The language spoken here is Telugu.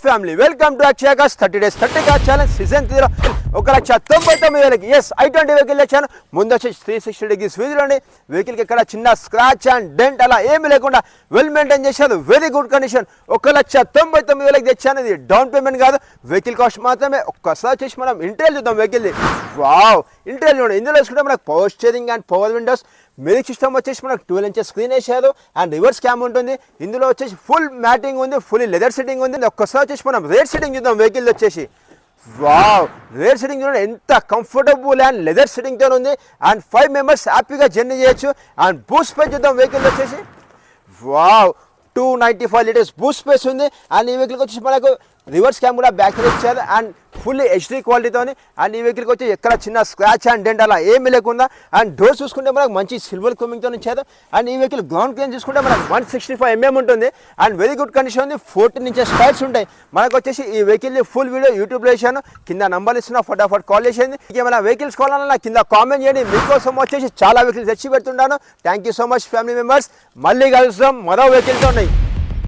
Family welcome to Akshaya cars 30 days 30 cars challenge season 3 1,99,000 S I20 vehicle తెచ్చాను. ముందు వచ్చి 360 degrees వీధిలోని వెహికల్కి ఎక్కడ చిన్న స్క్రాచ్ అండ్ డెంట్ అలా ఏమి లేకుండా వెల్ మెయింటైన్ చేశారు. Very good condition. 1,99,000 తెచ్చాను. ఇది డౌన్ పేమెంట్ కాదు, వెహికల్ కాస్ట్ మాత్రమే. ఒక్కసారి చేసి మనం ఇంటీరియర్ చూద్దాం వెహికల్ది. వావ్, ఇంటీరియర్ చూడండి. ఇందులో వేసుకుంటే మనకు power steering and power Windows, music system వచ్చేసి మనకు 12 inches స్క్రీన్ వేసారు అండ్ రివర్స్ క్యామ్ ఉంటుంది. ఇందులో వచ్చేసి ఫుల్ మ్యాటింగ్ ఉంది, ఫుల్ లెదర్ సెట్టింగ్ ఉంది. ఒక్కసారి వచ్చేసి మనం రేర్ సెట్టింగ్ చూద్దాం వెహికల్ వచ్చేసి. వావ్, రేర్ సెట్టింగ్ చూడండి ఎంత కంఫర్టబుల్ అండ్ లెదర్ సెట్టింగ్తో ఉంది. అండ్ 5 members హ్యాపీగా జర్నీ చేయొచ్చు. అండ్ బూట్ స్పేస్ చూద్దాం వెహికల్ వచ్చేసి. వావ్, 295 liters బూట్ స్పేస్ ఉంది. అండ్ ఈ వెహికల్కి వచ్చేసి మనకు రివర్స్ క్యామ్ కూడా బ్యాక్ సైడ్ ఇచ్చారు అండ్ ఫుల్లీ HD క్వాలిటీతో. అండ్ ఈ వెహికల్కి వచ్చి ఎక్కడ చిన్న స్క్రాచ్ అండ్ డెంట్ అలా ఏమీ లేకుండా. అండ్ డోర్ చూసుకుంటే మనకు మంచి సిల్వర్ క్రోమింగ్తో ఇచ్చారు. అండ్ ఈ వెహికల్ గ్రౌండ్ క్లీన్ చూసుకుంటే మనకు 165 mm ఉంటుంది. అండ్ వెరీ గుడ్ కండిషన్ ఉంది. 14 inches టైర్స్ ఉంటాయి. మనకు వచ్చేసి ఈ వెహికల్ ఫుల్ వీడియో యూట్యూబ్లో వేసాను, కింద నంబర్ ఇస్తున్నా, ఫటాఫట్ కాల్ చేసేది. ఏమైనా వెహికల్స్ కావాలన్నా కింద కామెంట్ చేయండి. మీకోసం వచ్చేసి చాలా వెహికల్స్ తెచ్చి పెడుతున్నాను. Thank you so much family members. మళ్ళీ కలుస్తాం మరో వెహికల్తో ఉన్నాయి.